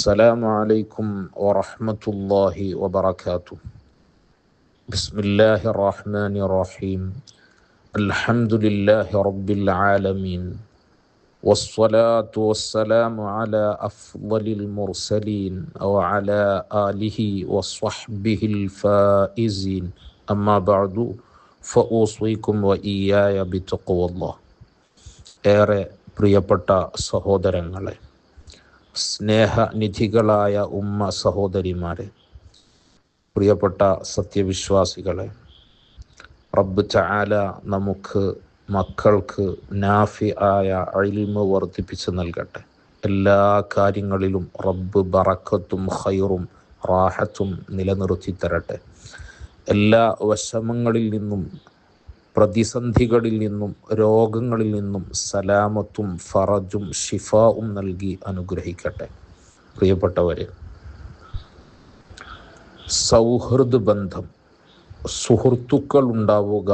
السلام عليكم ورحمة الله وبركاته. بسم الله الرحمن الرحيم. الحمد لله رب العالمين، والصلاة والسلام على أفضل المرسلين وعلى آله وصحبه الفائزين. أما بعد فأوصيكم وإياي بتقوى الله. ഏറെ പ്രിയപ്പെട്ട സഹോദരങ്ങളെ, സ്നേഹനിധികളായ ഉമ്മ സഹോദരിമാരെ, പ്രിയപ്പെട്ട സത്യവിശ്വാസികളെ, റബ്ബ് തആല നമുക്ക് മക്കൾക്ക് നാഫിആയ ഇൽമ് വർദ്ധിപ്പിച്ച് നൽകട്ടെ. എല്ലാ കാര്യങ്ങളിലും റബ്ബ് ബറക്കത്തും ഖൈറും റാഹത്തും നിലനിർത്തി തരട്ടെ. എല്ലാ വിഷമങ്ങളിൽ നിന്നും, പ്രതിസന്ധികളിൽ നിന്നും, രോഗങ്ങളിൽ നിന്നും സലാമത്തും ഫറജും ഷിഫാവും നൽകി അനുഗ്രഹിക്കട്ടെ. പ്രിയപ്പെട്ടവരെ, സൗഹൃദ ബന്ധം, സുഹൃത്തുക്കൾ ഉണ്ടാവുക,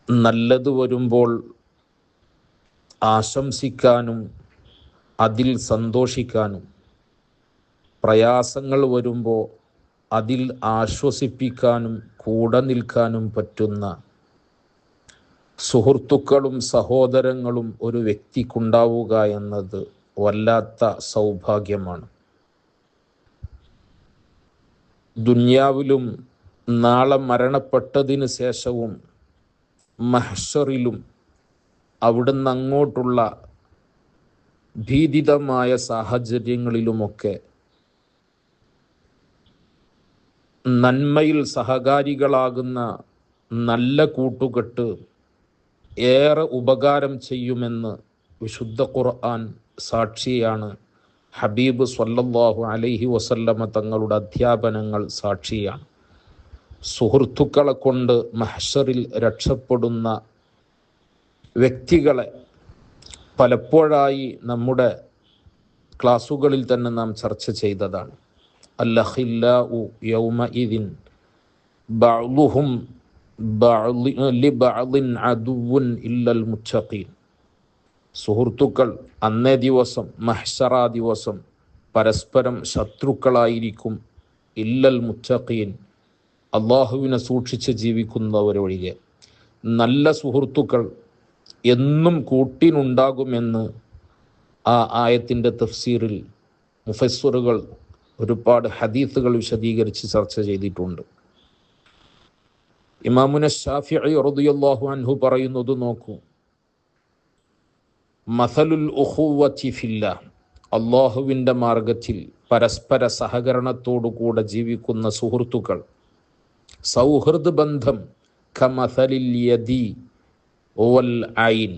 നല്ലത് വരുമ്പോൾ ആശംസിക്കാനും അതിൽ സന്തോഷിക്കാനും, പ്രയാസങ്ങൾ വരുമ്പോൾ അതിൽ ആശ്വസിപ്പിക്കാനും കൂടെ നിൽക്കാനും പറ്റുന്ന സുഹൃത്തുക്കളും സഹോദരങ്ങളും ഒരു വ്യക്തിക്കുണ്ടാവുക എന്നത് വല്ലാത്ത സൗഭാഗ്യമാണ്. ദുനിയാവിലും നാളെ മരണപ്പെട്ടതിന് ശേഷവും മഹ്ശറിലും അവിടുന്ന് അങ്ങോട്ടുള്ള ഭീതിതമായ സാഹചര്യങ്ങളിലുമൊക്കെ നന്മയിൽ സഹകാരികളാകുന്ന നല്ല കൂട്ടുകെട്ട് ഏറെ ഉപകാരം ചെയ്യുമെന്ന് വിശുദ്ധ ഖുർആൻ സാക്ഷിയാണ്. ഹബീബ് സ്വല്ലല്ലാഹു അലൈഹി വസല്ലമ തങ്ങളുടെ അധ്യാപനങ്ങൾ സാക്ഷിയാണ്. സുഹൃത്തുക്കളെ കൊണ്ട് മഹ്ശറിൽ രക്ഷപ്പെടുന്ന വ്യക്തികളെ പലപ്പോഴായി നമ്മുടെ ക്ലാസ്സുകളിൽ തന്നെ നാം ചർച്ച ചെയ്തതാണ്. അൽഅഖില്ലാഉ യൗമഇദിൻ ബഅ്ളുഹും ലിബഅ്ളിൻ അദുവ്വുൻ ഇല്ലൽ മുത്തഖീൻ. സുഹൃത്തുക്കൾ അന്നേ ദിവസം, മഹ്ശറ ദിവസം, പരസ്പരം ശത്രുക്കളായിരിക്കും. ഇല്ലൽ മുത്തഖീൻ, അള്ളാഹുവിനെ സൂക്ഷിച്ച് ജീവിക്കുന്നവരൊഴികെ. നല്ല സുഹൃത്തുക്കൾ എന്നും കൂട്ടിനുണ്ടാകുമെന്ന് ആ ആയത്തിൻ്റെ തഫ്സീറിൽ മുഫസ്സിറുകൾ ഒരുപാട് ഹദീസുകൾ വിശദീകരിച്ച് ചർച്ച ചെയ്തിട്ടുണ്ട്. ഇമാമുന ശാഫിഈ റളിയല്ലാഹു അൻഹു പറയുന്നത് നോക്കൂ: മസലുൽ ഉഖുവത്തി ഫില്ലാഹ്, അള്ളാഹുവിൻ്റെ മാർഗത്തിൽ പരസ്പര സഹകരണത്തോടു കൂടെ ജീവിക്കുന്ന സുഹൃത്തുക്കൾ, സൗഹൃദ ബന്ധം, കമസലിൽ യദി വൽ ഐൻ,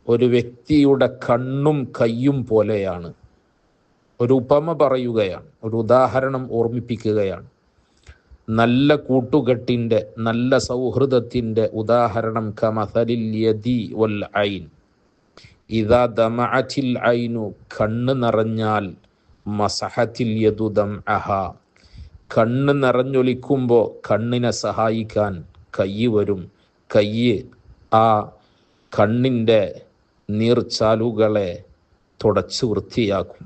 ഒരു വ്യക്തിയുടെ കണ്ണും കയ്യും പോലെയാണ്. ഒരു ഉപമ പറയുകയാണ്, ഒരു ഉദാഹരണം ഓർമ്മിപ്പിക്കുകയാണ്. നല്ല കൂട്ടുകെട്ടിൻ്റെ, നല്ല സൗഹൃദത്തിൻ്റെ ഉദാഹരണം കമസലിൽ യദി വൽ ഐൻ. ഇദാ ദമഅത്തിൽ ഐനു, കണ്ണ് നിറഞ്ഞാൽ, മസഹത്തിൽ യദു ദംഅഹ, കണ്ണ് നിറഞ്ഞൊലിക്കുമ്പോൾ കണ്ണിനെ സഹായിക്കാൻ കയ്യ് വരും. കയ്യ് ആ കണ്ണിൻ്റെ നീർച്ചാലുകളെ തുടച്ച് വൃത്തിയാക്കും.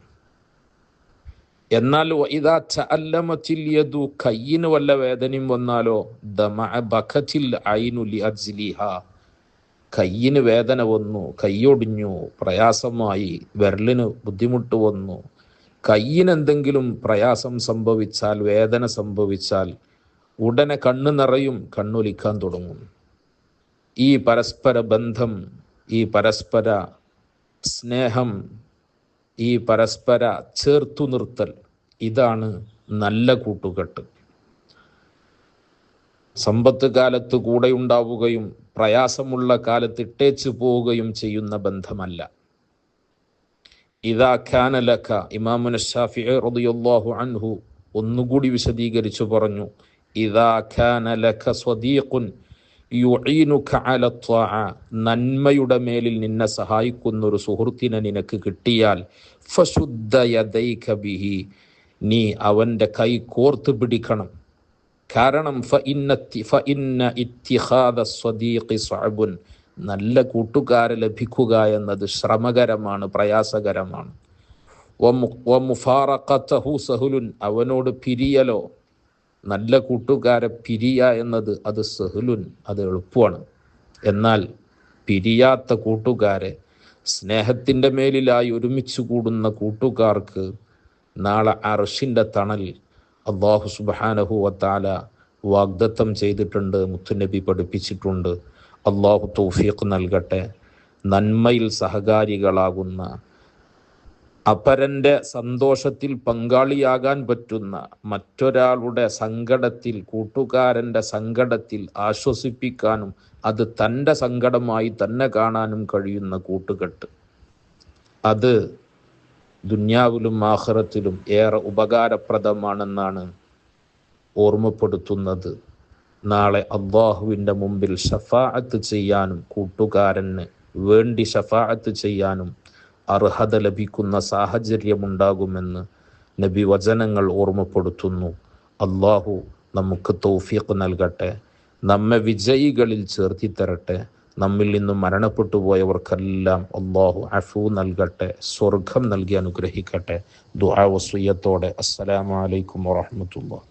എന്നാൽ ഇദാ തഅല്ലമത്തിൽ യദു, കയ്യിന് വല്ല വേദനയും വന്നാലോ, ദമഅ ബകത്തിൽ ഐനു ലിഅജ്ലിഹ, കയ്യിന് വേദന വന്നു, കയ്യൊടിഞ്ഞു, പ്രയാസമായി, വിരലിന് ബുദ്ധിമുട്ട് വന്നു, കയ്യിന് എന്തെങ്കിലും പ്രയാസം സംഭവിച്ചാൽ, വേദന സംഭവിച്ചാൽ ഉടനെ കണ്ണ് നിറയും, കണ്ണൊലിക്കാൻ തുടങ്ങും. ഈ പരസ്പര ബന്ധം, ഈ പരസ്പര സ്നേഹം, ഈ പരസ്പര ചേർത്തു നിർത്തൽ, ഇതാണ് നല്ല കൂട്ടുകെട്ട്. സമ്പത്ത് കാലത്ത് കൂടെയുണ്ടാവുകയും പ്രയാസമുള്ള കാലത്ത് ഇട്ടേച്ചു പോവുകയും ചെയ്യുന്ന ബന്ധമല്ല. ഇദാ കാന ലക, ഇമാമുന ശാഫിഈ റളിയല്ലാഹു അൻഹു ഒന്നുകൂടി വിശദീകരിച്ചു പറഞ്ഞു: ഇദാ കാന ലക സ്വദീഖുൻ യുഈനുക അല ത്വാഅ, നന്മയുടെ മേലിൽ നിന്നെ സഹായിക്കുന്ന ഒരു സുഹൃത്തിനെ നിനക്ക് കിട്ടിയാൽ, ഫശുദ്ദ യദൈക ബിഹി, നീ അവൻ്റെ കൈ കോർത്ത് പിടിക്കണം. കാരണം ഫഇന്ന ഇത്തിഖാദ സ്വദീഖി സ്വഅബുൻ, നല്ല കൂട്ടുകാരെ ലഭിക്കുക എന്നത് ശ്രമകരമാണ്, പ്രയാസകരമാണ്. വമുഫാറഖതഹു സഹുലുൻ, അവനോട് പിരിയലോ, നല്ല കൂട്ടുകാരെ പിരിയ എന്നത് അത് സഹുലുൻ, അത് എളുപ്പമാണ്. എന്നാൽ പിരിയാത്ത കൂട്ടുകാരെ, സ്നേഹത്തിൻ്റെ മേലിലായി ഒരുമിച്ച് കൂടുന്ന കൂട്ടുകാർക്ക് നാളെ അർശിൻ്റെ തണൽ അല്ലാഹു സുബ്ഹാനഹു വതആല വാഗ്ദത്തം ചെയ്തിട്ടുണ്ട്, മുത്തുനബി പഠിപ്പിച്ചിട്ടുണ്ട്. അല്ലാഹു തൗഫീഖ് നൽകട്ടെ. നന്മയിൽ സഹകാരികളാകുന്ന, അപരൻ്റെ സന്തോഷത്തിൽ പങ്കാളിയാകാൻ പറ്റുന്ന, മറ്റൊരാളുടെ സങ്കടത്തിൽ, കൂട്ടുകാരൻ്റെ സങ്കടത്തിൽ ആശ്വസിപ്പിക്കാനും അത് തൻ്റെ സങ്കടമായി തന്നെ കാണാനും കഴിയുന്ന കൂട്ടുകെട്ട്, അത് ദുന്യാവിലും ആഖിറത്തിലും ഏറെ ഉപകാരപ്രദമാണെന്നാണ് ഓർമ്മപ്പെടുത്തുന്നത്. നാളെ അല്ലാഹുവിൻ്റെ മുമ്പിൽ ശഫാഅത്ത് ചെയ്യാനും, കൂട്ടുകാരന് വേണ്ടി ശഫാഅത്ത് ചെയ്യാനും അർഹത ലഭിക്കുന്ന സാഹചര്യമുണ്ടാകുമെന്ന് നബി വചനങ്ങൾ ഓർമ്മപ്പെടുത്തുന്നു. അല്ലാഹു നമുക്ക് തൗഫീഖ് നൽകട്ടെ, നമ്മെ വിജയികളിൽ ചേർത്തി തരട്ടെ. നമ്മിൽ നിന്നും മരണപ്പെട്ടു പോയവർക്കെല്ലാം അല്ലാഹു അഫൂ നൽകട്ടെ, സ്വർഗം നൽകി അനുഗ്രഹിക്കട്ടെ. ദുആ വസിയ്യത്തോടെ അസ്സലാമു അലൈക്കും വറഹ്മത്തുള്ളാഹി.